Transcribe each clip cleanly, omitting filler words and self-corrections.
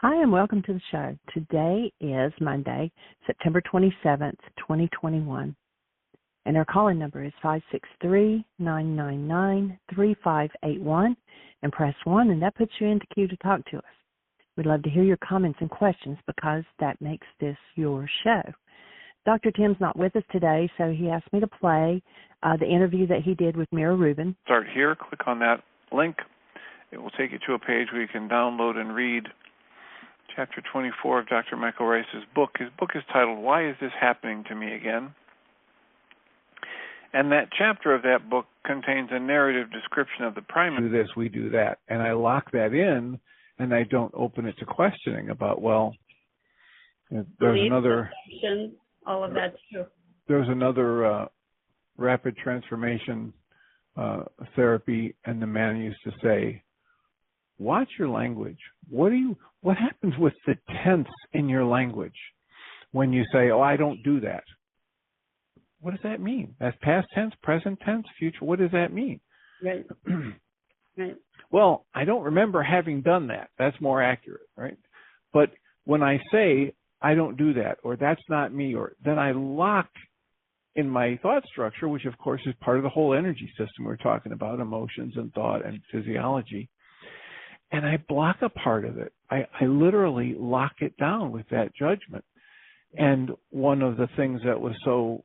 Hi, and welcome to the show. Today is Monday, September 27th, 2021, and our calling number is 563-999-3581, and press 1, and that puts you in the queue to talk to us. We'd love to hear your comments and questions because that makes this your show. Dr. Tim's not with us today, so he asked me to play the interview that he did with Mira Rubin. Start here, click on that link. It will take you to a page where you can download and read Chapter 24 of Dr. Michael Ryce's book. His book is titled, Why Is This Happening to Me Again? And that chapter of that book contains a narrative description of the primary. Do this, we do that. And I lock that in, and I don't open it to questioning about, well, there's another... All of that's true. There's another rapid transformation therapy, and the man used to say, watch your language. What happens with the tense in your language when you say, oh, I don't do that? What does that mean? That's past tense, present tense, future. What does that mean? Right. Right. Well, I don't remember having done that. That's more accurate, right? But when I say I don't do that, or that's not me, or then I lock in my thought structure, which of course is part of the whole energy system we're talking about, emotions and thought and physiology. And I block a part of it. I literally lock it down with that judgment. And one of the things that was so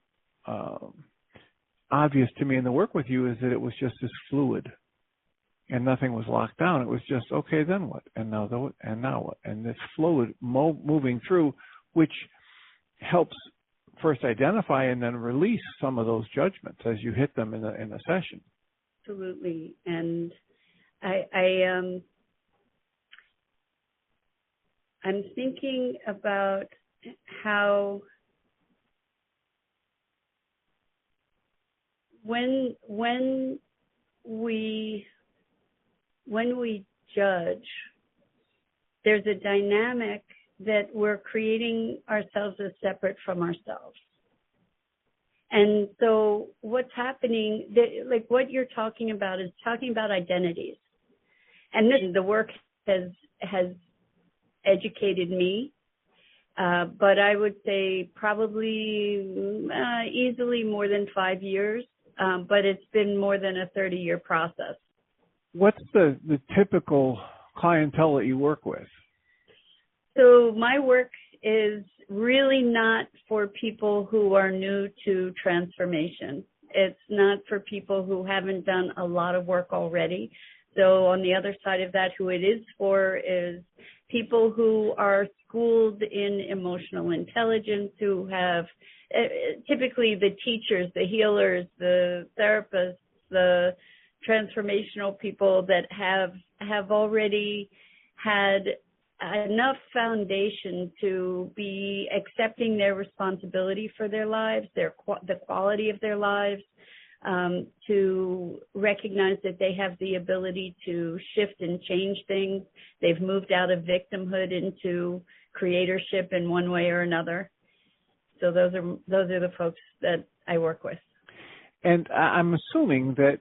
obvious to me in the work with you is that it was just this fluid, and nothing was locked down. It was just, okay, then what? And now what? And now what? And this fluid moving through, which helps first identify and then release some of those judgments as you hit them in the session. Absolutely. And I'm thinking about how when we judge, there's a dynamic that we're creating ourselves as separate from ourselves. And so what's happening, like what you're talking about is talking about identities. And this, the work has educated me, but I would say probably easily more than 5 years, but it's been more than a 30-year process. What's the typical clientele that you work with? So my work is really not for people who are new to transformation. It's not for people who haven't done a lot of work already. So on the other side of that, who it is for is people who are schooled in emotional intelligence, who have typically the teachers, the healers, the therapists, the transformational people that have already had enough foundation to be accepting their responsibility for their lives, the quality of their lives, to recognize that they have the ability to shift and change things. They've moved out of victimhood into creatorship in one way or another. So those are the folks that I work with. And I'm assuming that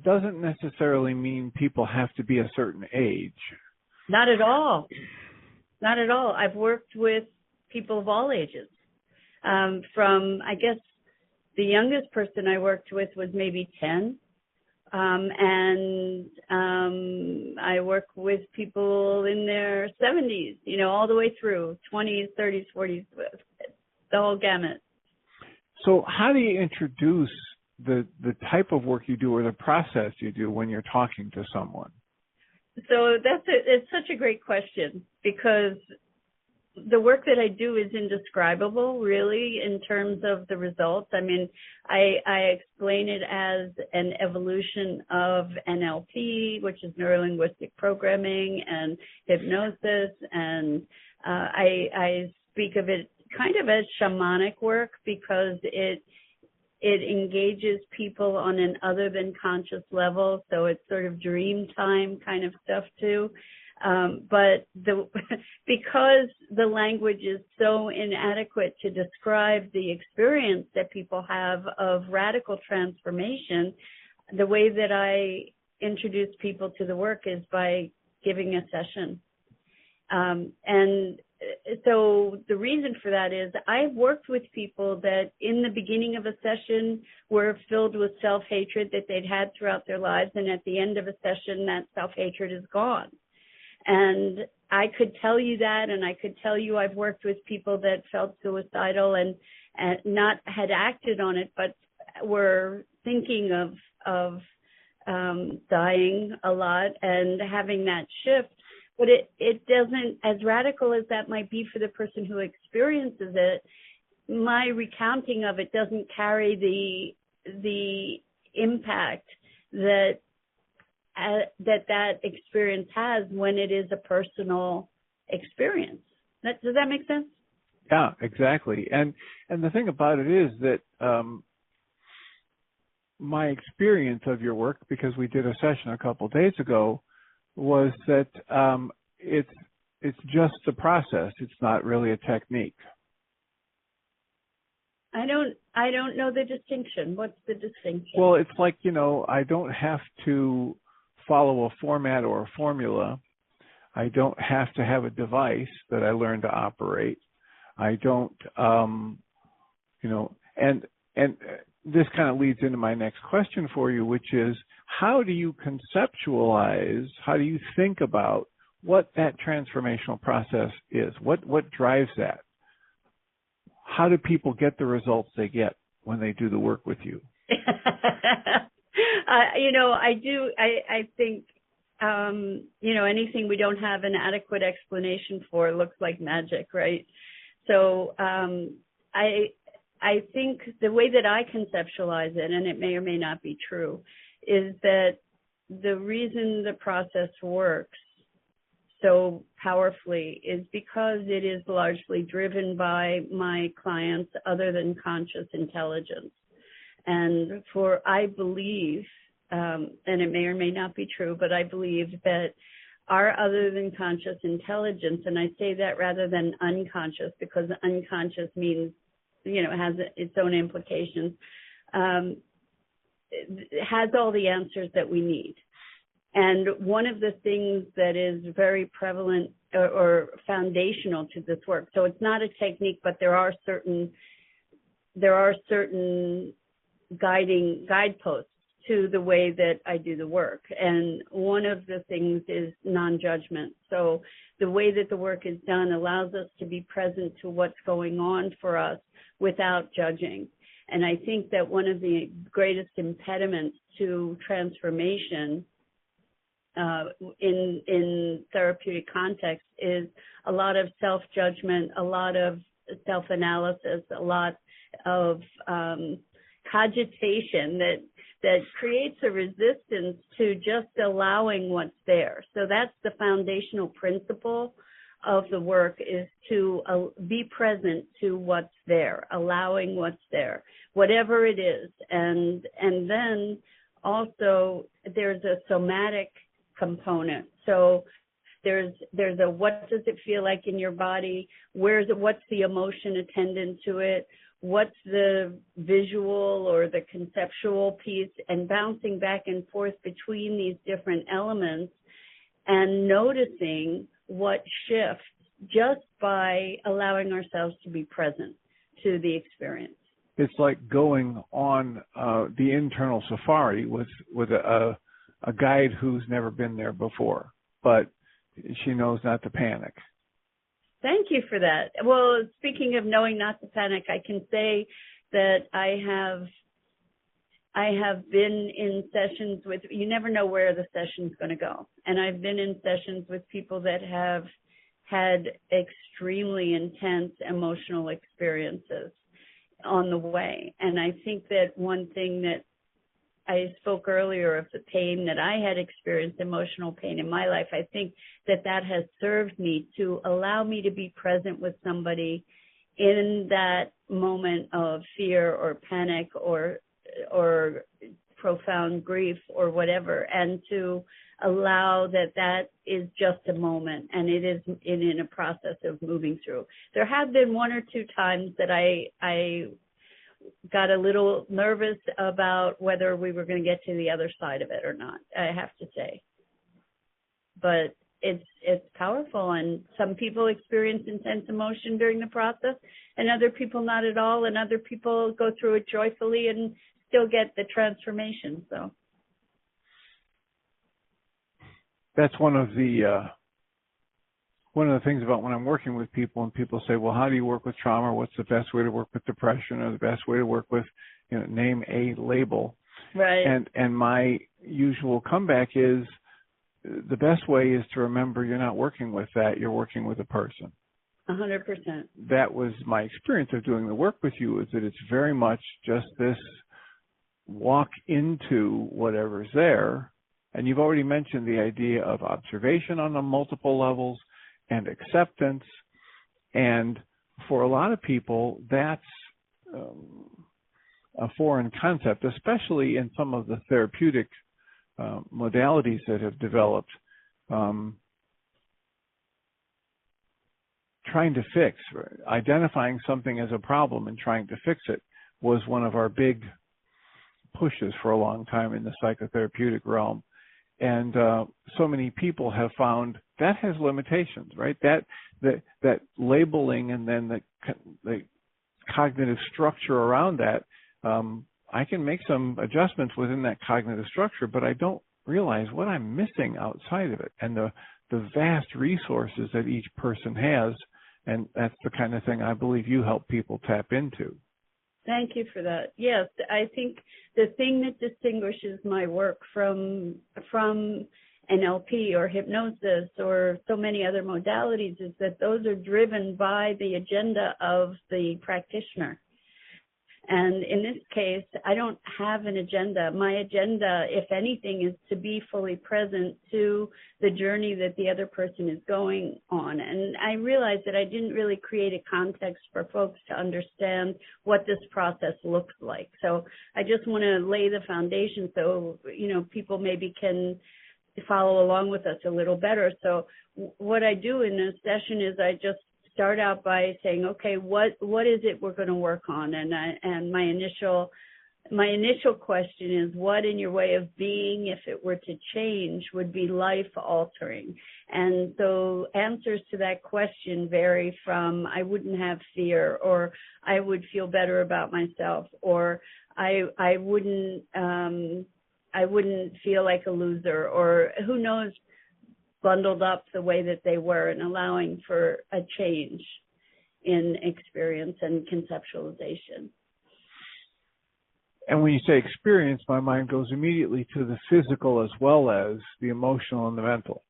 doesn't necessarily mean people have to be a certain age. Not at all. Not at all. I've worked with people of all ages. From, I guess, the youngest person I worked with was maybe 10. And I work with people in their 70s, all the way through 20s, 30s, 40s, the whole gamut. So how do you introduce the type of work you do or the process you do when you're talking to someone? So it's such a great question, because the work that I do is indescribable, really, in terms of the results. I mean, I explain it as an evolution of NLP, which is neuro-linguistic programming, and hypnosis, and I speak of it kind of as shamanic work, because it engages people on an other than conscious level, so it's sort of dream time kind of stuff too. But because the language is so inadequate to describe the experience that people have of radical transformation, the way that I introduce people to the work is by giving a session. And so the reason for that is I've worked with people that in the beginning of a session were filled with self-hatred that they'd had throughout their lives, and at the end of a session that self-hatred is gone. And I could tell you that, and I could tell you I've worked with people that felt suicidal and not had acted on it, but were thinking of dying a lot and having that shift. But it doesn't, as radical as that might be for the person who experiences it, my recounting of it doesn't carry the impact that experience has when it is a personal experience. Does that make sense? Yeah, exactly. And the thing about it is that my experience of your work, because we did a session a couple of days ago, was that it's just a process. It's not really a technique. I don't know the distinction. What's the distinction? Well, it's like, I don't have to follow a format or a formula. I don't have to have a device that I learn to operate. I don't, and this kind of leads into my next question for you, which is, how do you conceptualize, how do you think about what that transformational process is? What drives that? How do people get the results they get when they do the work with you? I think, anything we don't have an adequate explanation for looks like magic, right? So I think the way that I conceptualize it, and it may or may not be true, is that the reason the process works so powerfully is because it is largely driven by my clients' other than conscious intelligence. And I believe, and it may or may not be true, but I believe that our other than conscious intelligence, and I say that rather than unconscious, because unconscious means, has its own implications, has all the answers that we need. And one of the things that is very prevalent or foundational to this work, so it's not a technique, but there are certain guideposts to the way that I do the work. And one of the things is non-judgment. So the way that the work is done allows us to be present to what's going on for us without judging. And I think that one of the greatest impediments to transformation in therapeutic context is a lot of self-judgment, a lot of self-analysis, a lot of cogitation that creates a resistance to just allowing what's there. So that's the foundational principle of the work, is to be present to what's there, allowing what's there, whatever it is. And then also there's a somatic component. So there's a what does it feel like in your body? What's the emotion attendant to it? What's the visual or the conceptual piece, and bouncing back and forth between these different elements and noticing what shifts just by allowing ourselves to be present to the experience. It's like going on the internal safari with a guide who's never been there before, but she knows not to panic. Thank you for that. Well, speaking of knowing not to panic, I can say that I have been in sessions with, you never know where the session's going to go. And I've been in sessions with people that have had extremely intense emotional experiences on the way. And I think that one thing that I spoke earlier of the pain that I had experienced, emotional pain in my life, I think that has served me to allow me to be present with somebody in that moment of fear or panic or profound grief or whatever, and to allow that is just a moment and it is in a process of moving through. There have been one or two times that I got a little nervous about whether we were going to get to the other side of it or not, I have to say. But it's powerful. And some people experience intense emotion during the process, and other people not at all, and other people go through it joyfully and still get the transformation. So that's one of the things about when I'm working with people, and people say, well, how do you work with trauma? What's the best way to work with depression, or the best way to work with, name a label? Right. And my usual comeback is, the best way is to remember you're not working with that, you're working with a person. 100%. That was my experience of doing the work with you, is that it's very much just this walk into whatever's there. And you've already mentioned the idea of observation on the multiple levels and acceptance. And for a lot of people, that's a foreign concept, especially in some of the therapeutic modalities that have developed. Trying to fix, identifying something as a problem and trying to fix it was one of our big pushes for a long time in the psychotherapeutic realm. And so many people have found that has limitations, right? That labeling and then the cognitive structure around that, I can make some adjustments within that cognitive structure, but I don't realize what I'm missing outside of it, and the vast resources that each person has. And that's the kind of thing I believe you help people tap into. Thank you for that. Yes, I think the thing that distinguishes my work from NLP or hypnosis or so many other modalities is that those are driven by the agenda of the practitioner. And in this case, I don't have an agenda. My agenda, if anything, is to be fully present to the journey that the other person is going on. And I realized that I didn't really create a context for folks to understand what this process looks like. So I just want to lay the foundation so, people maybe can follow along with us a little better. So what I do in this session is I just start out by saying, okay, what is it we're going to work on? And my initial question is, what in your way of being, if it were to change, would be life altering? And so answers to that question vary from I wouldn't have fear, or I would feel better about myself, or I wouldn't feel like a loser, or who knows, bundled up the way that they were, and allowing for a change in experience and conceptualization. And when you say experience, my mind goes immediately to the physical as well as the emotional and the mental.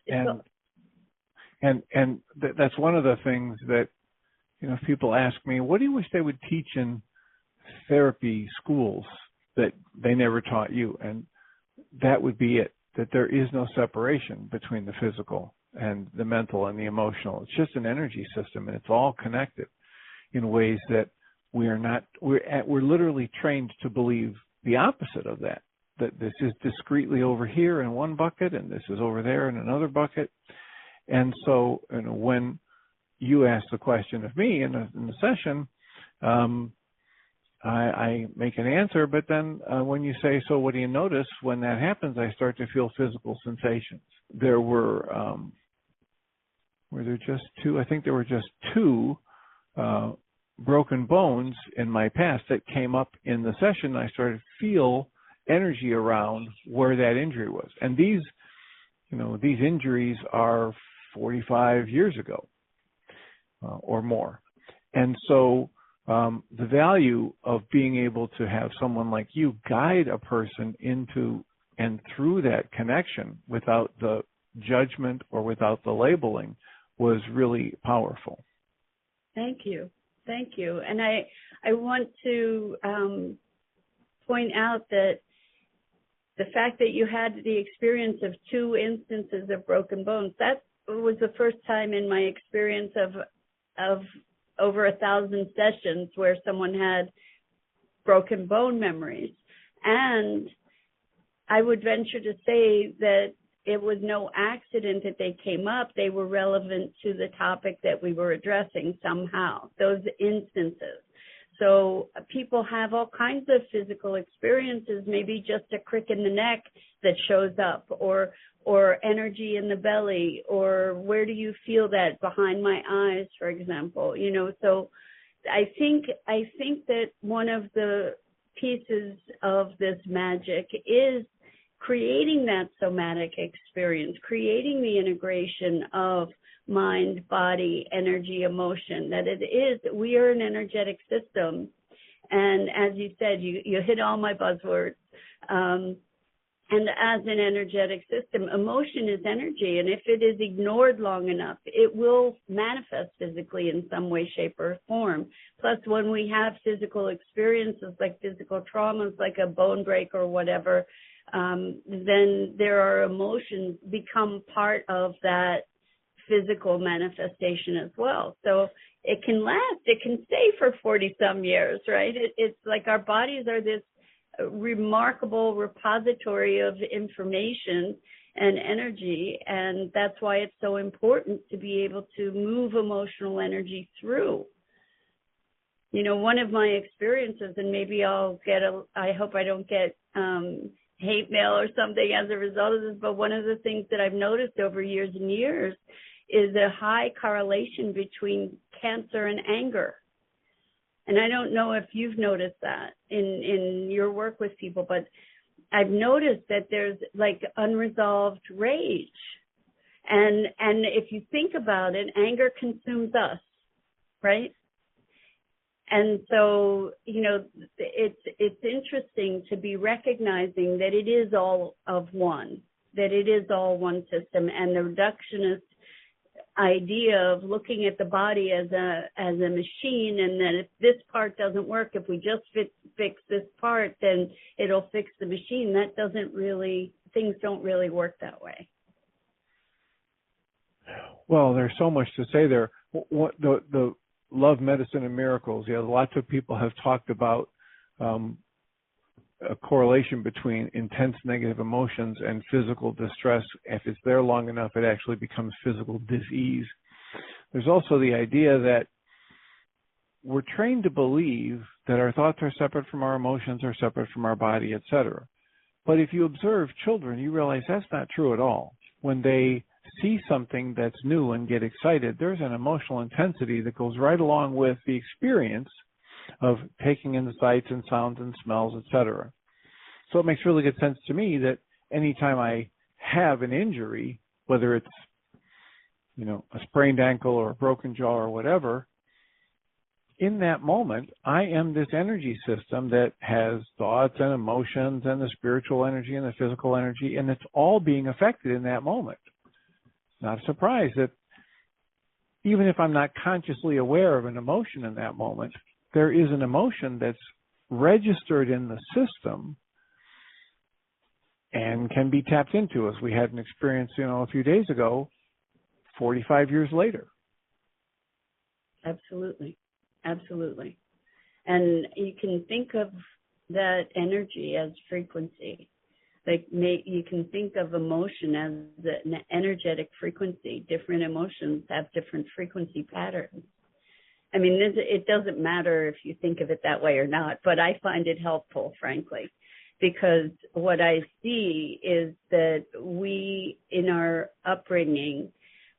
And that's one of the things that, people ask me, what do you wish they would teach in therapy schools that they never taught you? And that would be it. That there is no separation between the physical and the mental and the emotional. It's just an energy system, and it's all connected in ways that we're literally trained to believe the opposite of that, that this is discretely over here in one bucket and this is over there in another bucket. And so when you ask the question of me in the session, I make an answer, but then when you say, so what do you notice? When that happens, I start to feel physical sensations. There were there just two? I think there were just two broken bones in my past that came up in the session. I started to feel energy around where that injury was. And these injuries are 45 years ago or more. And so the value of being able to have someone like you guide a person into and through that connection without the judgment or without the labeling was really powerful. Thank you. Thank you. And I want to point out that the fact that you had the experience of two instances of broken bones, that was the first time in my experience of over 1,000 sessions where someone had broken bone memories. And I would venture to say that it was no accident that they came up. They were relevant to the topic that we were addressing somehow, those instances. So people have all kinds of physical experiences, maybe just a crick in the neck that shows up, or or energy in the belly, or where do you feel that behind my eyes, for example? So I think that one of the pieces of this magic is creating that somatic experience, creating the integration of mind, body, energy, emotion, that we are an energetic system. And as you said, you hit all my buzzwords. And as an energetic system, emotion is energy. And if it is ignored long enough, it will manifest physically in some way, shape, or form. Plus, when we have physical experiences like physical traumas, like a bone break or whatever, then there are emotions become part of that physical manifestation as well. So it can last, it can stay for 40 some years, right? It's like our bodies are this remarkable repository of information and energy, and that's why it's so important to be able to move emotional energy through. One of my experiences, and maybe I hope I don't get hate mail or something as a result of this, but one of the things that I've noticed over years and years is a high correlation between cancer and anger. And I don't know if you've noticed that in your work with people, but I've noticed that there's like unresolved rage. And if you think about it, anger consumes us, right? And so, it's interesting to be recognizing that it is all of one, that it is all one system, and the reductionist idea of looking at the body as a machine, and that if this part doesn't work, if we just fix this part, then it'll fix the machine. Things don't really work that way. Well, there's so much to say there. What the love, medicine, and miracles. Lots of people have talked about a correlation between intense negative emotions and physical distress. If it's there long enough, it actually becomes physical dis-ease. There's also the idea that we're trained to believe that our thoughts are separate from our emotions, are separate from our body, etc. But if you observe children, you realize that's not true at all. When they see something that's new and get excited, there's an emotional intensity that goes right along with the experience of taking in the sights and sounds and smells, etc. So it makes really good sense to me that anytime I have an injury, whether it's, a sprained ankle or a broken jaw or whatever, in that moment, I am this energy system that has thoughts and emotions and the spiritual energy and the physical energy, and it's all being affected in that moment. Not a surprise that even if I'm not consciously aware of an emotion in that moment, there is an emotion that's registered in the system and can be tapped into, as we had an experience, a few days ago, 45 years later. Absolutely. Absolutely. And you can think of that energy as frequency. Like you can think of emotion as an energetic frequency. Different emotions have different frequency patterns. I mean, it doesn't matter if you think of it that way or not, but I find it helpful, frankly, because what I see is that we, in our upbringing,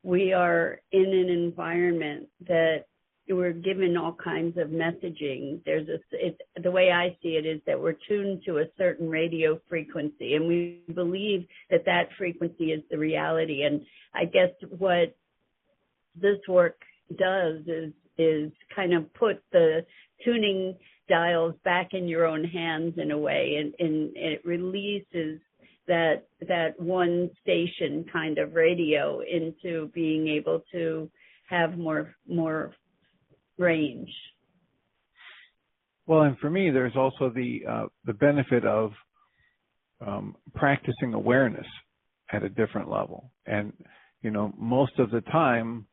we are in an environment that we're given all kinds of messaging. The way I see it is that we're tuned to a certain radio frequency, and we believe that frequency is the reality. And I guess what this work does is kind of put the tuning dials back in your own hands in a way, and it releases that one station kind of radio into being able to have more range. Well, and for me, there's also the benefit of practicing awareness at a different level. And, most of the time,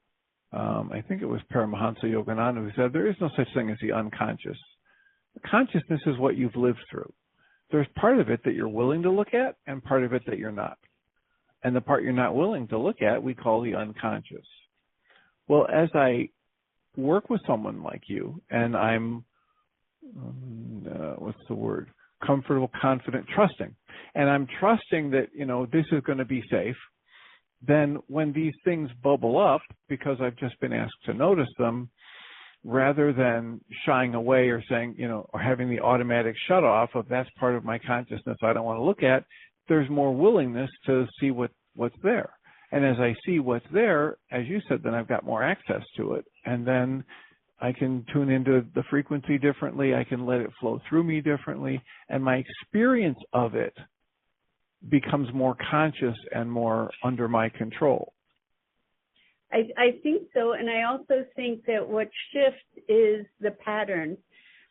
I think it was Paramahansa Yogananda who said, there is no such thing as the unconscious. Consciousness is what you've lived through. There's part of it that you're willing to look at and part of it that you're not. And the part you're not willing to look at, we call the unconscious. Well, as I work with someone like you, and I'm, comfortable, confident, trusting. And I'm trusting that, this is going to be safe. Then when these things bubble up, because I've just been asked to notice them, rather than shying away or saying, or having the automatic shut off of that's part of my consciousness I don't want to look at, there's more willingness to see what's there. And as I see what's there, as you said, then I've got more access to it. And then I can tune into the frequency differently. I can let it flow through me differently. And my experience of it becomes more conscious and more under my control. I think so. And I also think that what shifts is the pattern.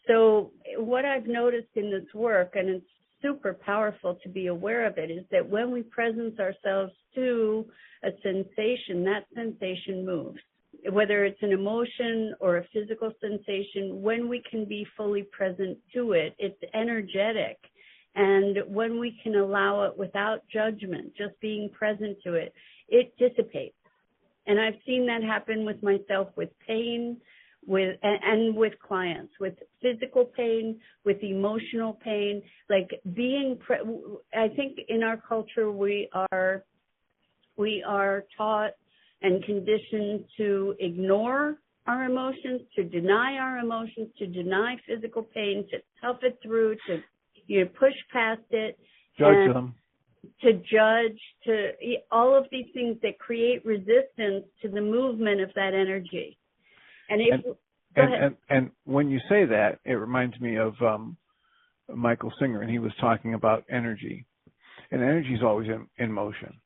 So what I've noticed in this work, and it's super powerful to be aware of it, is that when we presence ourselves to a sensation, that sensation moves. Whether it's an emotion or a physical sensation, when we can be fully present to it, it's energetic. And when we can allow it without judgment, just being present to it, it dissipates. And I've seen that happen with myself, with pain, and with clients, with physical pain, with emotional pain. Like I think in our culture we are taught and conditioned to ignore our emotions, to deny our emotions, to deny physical pain, to tough it through, to push past it, judge them. To judge, to all of these things that create resistance to the movement of that energy. And when you say that, it reminds me of Michael Singer, and he was talking about energy. And energy is always in motion.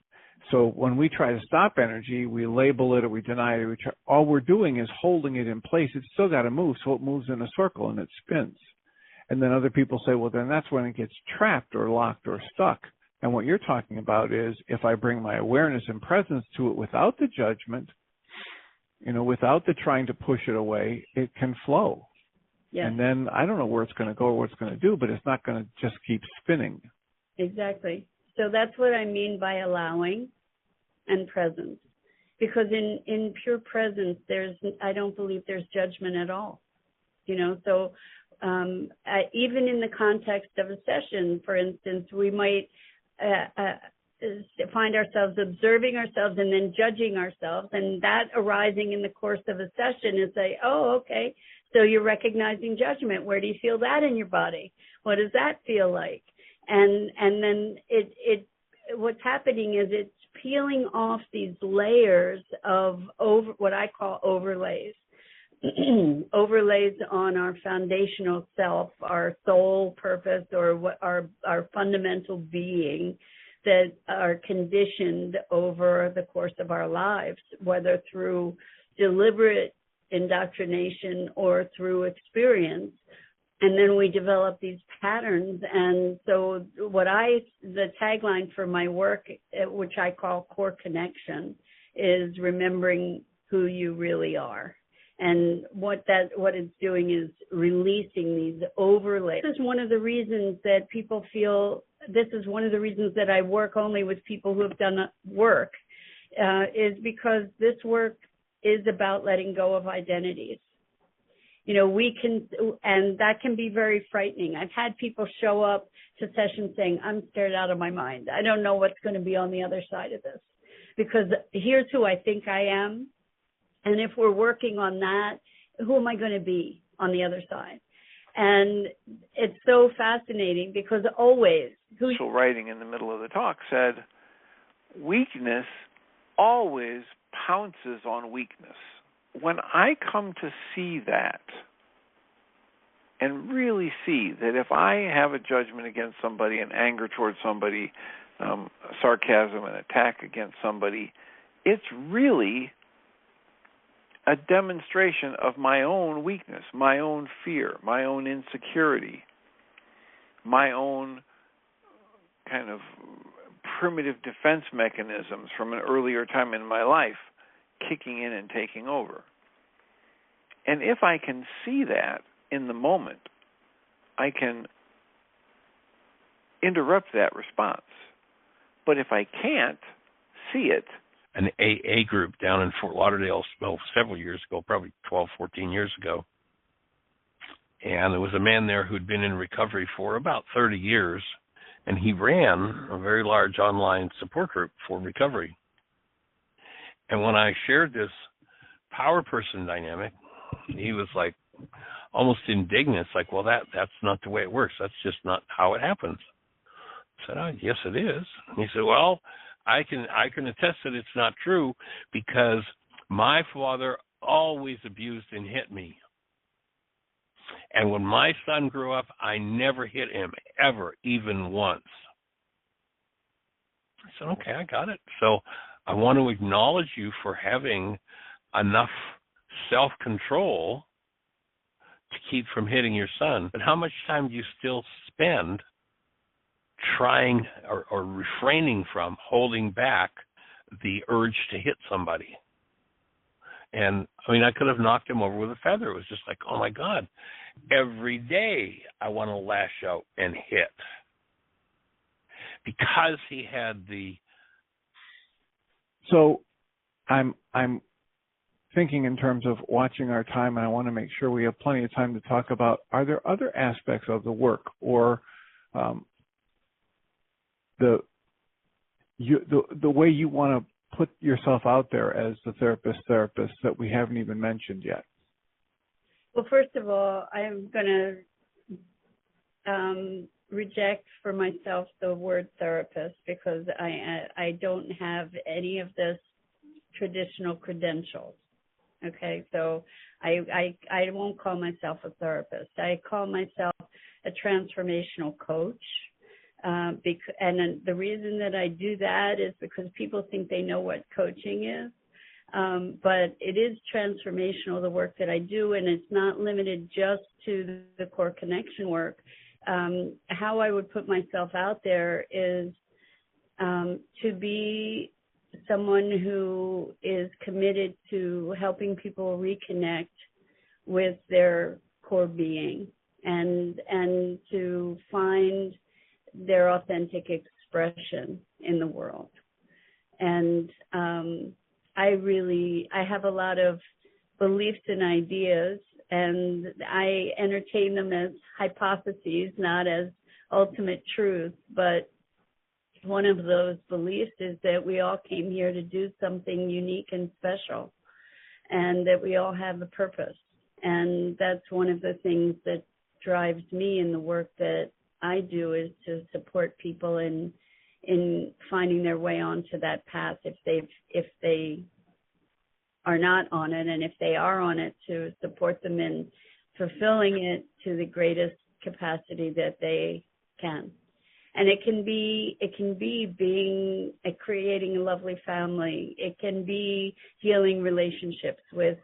So when we try to stop energy, we label it or we deny it. All we're doing is holding it in place. It's still got to move, so it moves in a circle and it spins. And then other people say, well, then that's when it gets trapped or locked or stuck. And what you're talking about is if I bring my awareness and presence to it without the judgment, without the trying to push it away, it can flow. Yes. And then I don't know where it's going to go or what it's going to do, but it's not going to just keep spinning. Exactly. So that's what I mean by allowing and presence. Because in pure presence, I don't believe there's judgment at all. So even in the context of a session, for instance, we might find ourselves observing ourselves and then judging ourselves, and that arising in the course of a session is say, oh, okay, so you're recognizing judgment. Where do you feel that in your body? What does that feel like? And then what's happening is it's peeling off these layers of what I call overlays. Overlays on our foundational self, our soul purpose, or what our fundamental being that are conditioned over the course of our lives, whether through deliberate indoctrination or through experience. And then we develop these patterns. And so the tagline for my work, which I call Core Connection, is remembering who you really are. And what it's doing is releasing these overlays. This is one of the reasons that people feel, this is one of the reasons that I work only with people who have done work, is because this work is about letting go of identities. And that can be very frightening. I've had people show up to sessions saying, I'm scared out of my mind. I don't know what's going to be on the other side of this, because here's who I think I am. And if we're working on that, who am I going to be on the other side? And it's so fascinating because always... Writing in the middle of the talk said, weakness always pounces on weakness. When I come to see that and really see that if I have a judgment against somebody, an anger towards somebody, sarcasm, an attack against somebody, it's really a demonstration of my own weakness, my own fear, my own insecurity, my own kind of primitive defense mechanisms from an earlier time in my life kicking in and taking over. And if I can see that in the moment, I can interrupt that response. But if I can't see it, an AA group down in Fort Lauderdale, several years ago, probably 12, 14 years ago, And there was a man there who'd been in recovery for about 30 years, and he ran a very large online support group for recovery. And when I shared this power person dynamic, he was like almost indignant. It's like, well, that's not the way it works. That's just not how it happens. I said, oh, yes, it is. And he said, well, I can attest that it's not true because my father always abused and hit me. And when my son grew up, I never hit him, ever, even once. I said, okay, I got it. So I want to acknowledge you for having enough self-control to keep from hitting your son. But how much time do you still spend trying or refraining from holding back the urge to hit somebody? And, I mean, I could have knocked him over with a feather. It was just like, oh, my God, every day I want to lash out and hit. Because he had the... So I'm thinking in terms of watching our time, and I want to make sure we have plenty of time to talk about, are there other aspects of the work or the way you want to put yourself out there as the therapist that we haven't even mentioned yet? Well, first of all, I'm going to reject for myself the word therapist because I don't have any of this traditional credentials. Okay, so I won't call myself a therapist. I call myself a transformational coach. And the reason that I do that is because people think they know what coaching is. But it is transformational, the work that I do, and it's not limited just to the core connection work. How I would put myself out there is to be someone who is committed to helping people reconnect with their core being and to find their authentic expression in the world. And I have a lot of beliefs and ideas, and I entertain them as hypotheses, not as ultimate truth. But one of those beliefs is that we all came here to do something unique and special, and that we all have a purpose. And that's one of the things that drives me in the work that I do, is to support people in finding their way onto that path if they are not on it, and if they are on it, to support them in fulfilling it to the greatest capacity that they can. And it can be creating a lovely family. It can be healing relationships with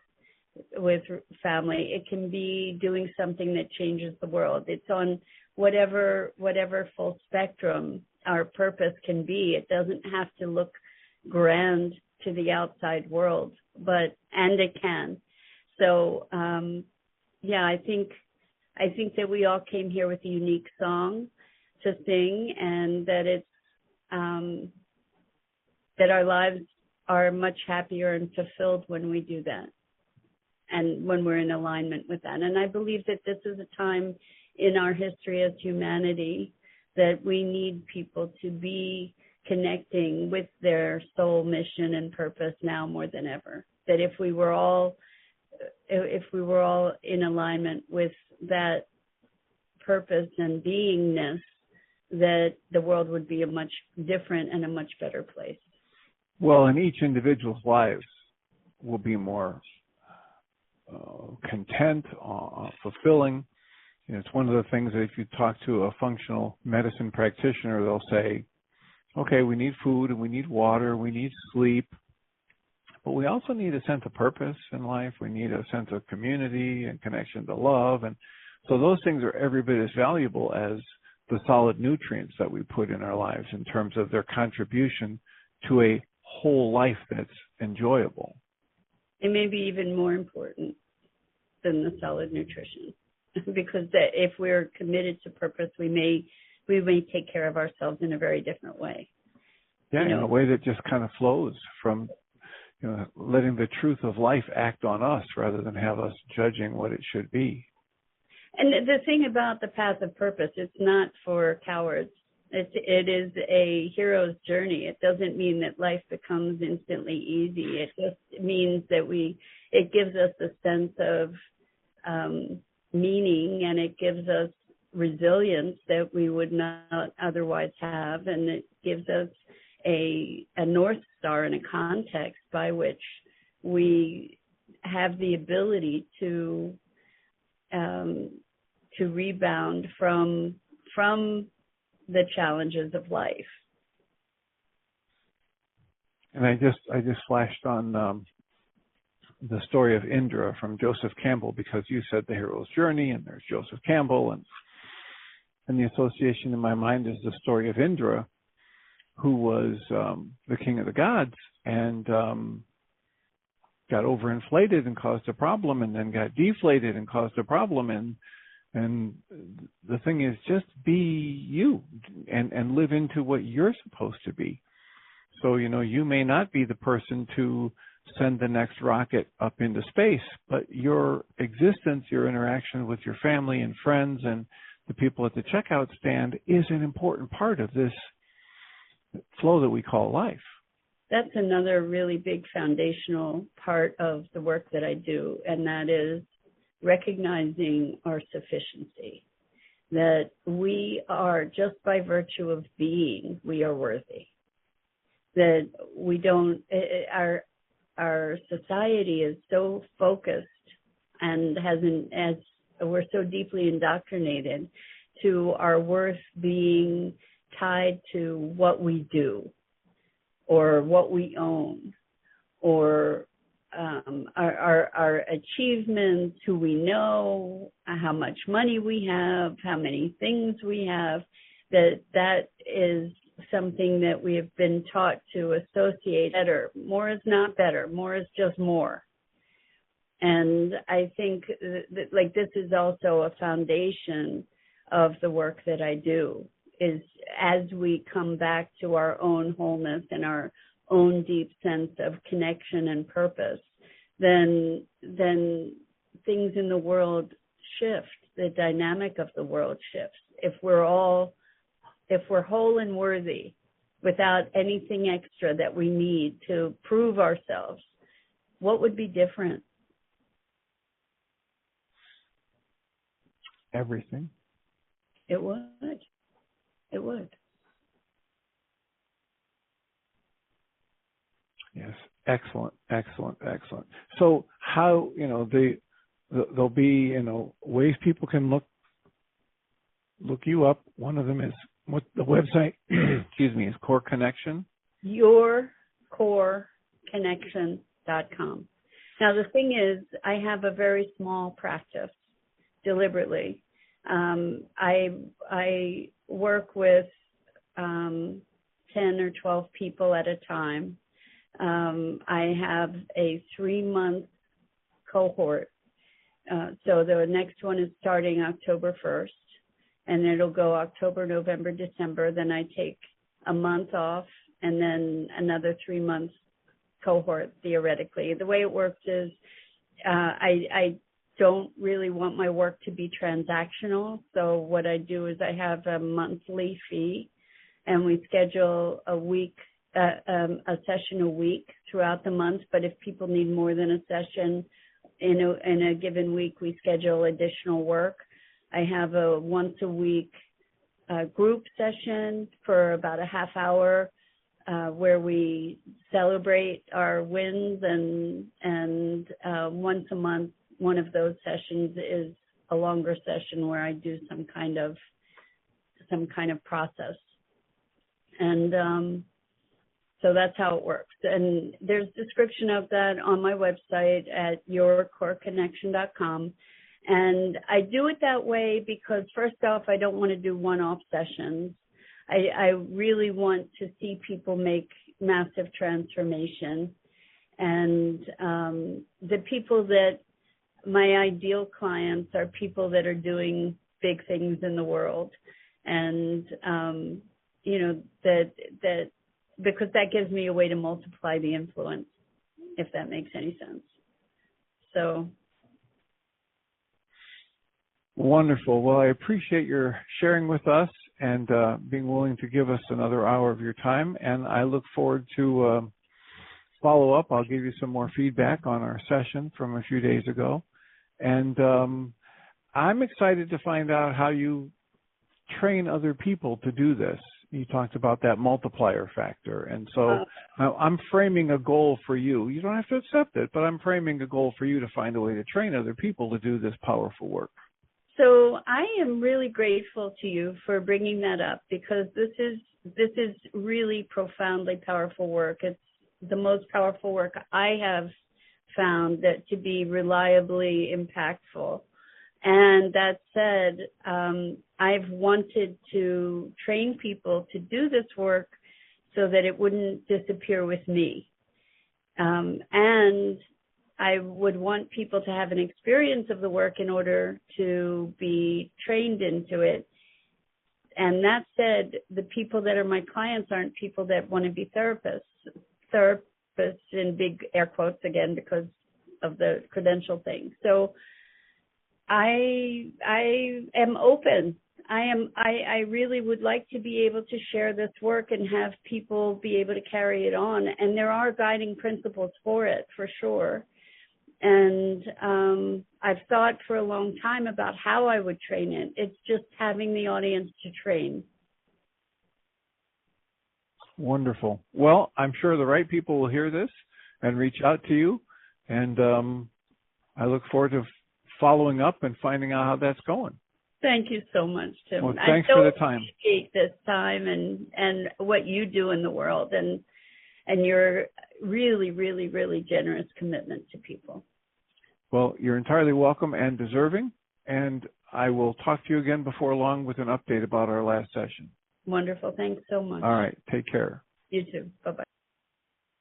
family. It can be doing something that changes the world. It's on whatever full spectrum our purpose can be. It doesn't have to look grand to the outside world, and it can. So I think that we all came here with a unique song to sing, and that it's that our lives are much happier and fulfilled when we do that, and when we're in alignment with that. And I believe that this is a time in our history as humanity that we need people to be connecting with their soul mission and purpose now more than ever. That if we were all in alignment with that purpose and beingness, that the world would be a much different and a much better place. Well, and each individual's lives will be more content, fulfilling. You know, it's one of the things that if you talk to a functional medicine practitioner, they'll say, okay, we need food and we need water, we need sleep, but we also need a sense of purpose in life. We need a sense of community and connection to love. And so those things are every bit as valuable as the solid nutrients that we put in our lives in terms of their contribution to a whole life that's enjoyable. It may be even more important than the solid nutrition, because that if we're committed to purpose, we may take care of ourselves in a very different way. Yeah, in a way that just kind of flows from, letting the truth of life act on us rather than have us judging what it should be. And the thing about the path of purpose, it's not for cowards. It is a hero's journey. It doesn't mean that life becomes instantly easy. It just means that it gives us a sense of meaning, and it gives us resilience that we would not otherwise have, and it gives us a North Star and a context by which we have the ability to rebound from the challenges of life. And I just flashed on the story of Indra from Joseph Campbell, because you said the hero's journey, and there's Joseph Campbell, and the association in my mind is the story of Indra, who was the king of the gods, and got overinflated and caused a problem, and then got deflated and caused a problem. And the thing is, just be you and live into what you're supposed to be. So, you may not be the person to send the next rocket up into space, but your existence, your interaction with your family and friends and the people at the checkout stand is an important part of this flow that we call life. That's another really big foundational part of the work that I do, and that is recognizing our sufficiency, that we are, just by virtue of being, we are worthy. That we don't, our society is so focused and we're so deeply indoctrinated to our worth being tied to what we do or what we own, or our achievements, who we know, how much money we have, how many things we have, that is something that we have been taught to associate better. More is not better. More is just more. And I think that, like, this is also a foundation of the work that I do, is as we come back to our own wholeness and our own deep sense of connection and purpose, then things in the world shift. The dynamic of the world shifts. If we're whole and worthy, without anything extra that we need to prove ourselves, what would be different? Everything. It would. It would. Yes. Excellent. So how, there'll be, ways people can look you up. One of them is, what the website, is Core Connection. YourCoreConnection.com. Now, the thing is, I have a very small practice, deliberately. I work with 10 or 12 people at a time. I have a 3-month cohort. So the next one is starting October 1st, and it'll go October, November, December. Then I take a month off, and then another 3 months cohort, theoretically. The way it works is I don't really want my work to be transactional. So what I do is I have a monthly fee, and we schedule a session a week throughout the month. But if people need more than a session in a given week, we schedule additional work. I have a once a week group session for about a half hour where we celebrate our wins, and once a month, one of those sessions is a longer session where I do some kind of process. And so that's how it works. And there's a description of that on my website at YourCoreConnection.com. And I do it that way because, first off, I don't want to do one-off sessions. I really want to see people make massive transformation. And the people that, my ideal clients, are people that are doing big things in the world. And, that because that gives me a way to multiply the influence, if that makes any sense. So. Wonderful. Well, I appreciate your sharing with us and being willing to give us another hour of your time. And I look forward to follow up. I'll give you some more feedback on our session from a few days ago. And I'm excited to find out how you train other people to do this. You talked about that multiplier factor. And so I'm framing a goal for you. You don't have to accept it, but I'm framing a goal for you to find a way to train other people to do this powerful work. So I am really grateful to you for bringing that up, because this is really profoundly powerful work. It's the most powerful work I have found that to be reliably impactful. And that said, I've wanted to train people to do this work so that it wouldn't disappear with me. And I would want people to have an experience of the work in order to be trained into it. And that said, the people that are my clients aren't people that want to be therapists in big air quotes again because of the credential thing. So I am open. I really would like to be able to share this work and have people be able to carry it on. And there are guiding principles for it, for sure. And I've thought for a long time about how I would train it. It's just having the audience to train. Wonderful. Well, I'm sure the right people will hear this and reach out to you. And I look forward to following up and finding out how that's going. Thank you so much, Tim. Well, thanks for the time. I appreciate this time and what you do in the world and your really, really, really generous commitment to people. Well, you're entirely welcome and deserving. And I will talk to you again before long with an update about our last session. Wonderful. Thanks so much. All right. Take care. You too. Bye-bye.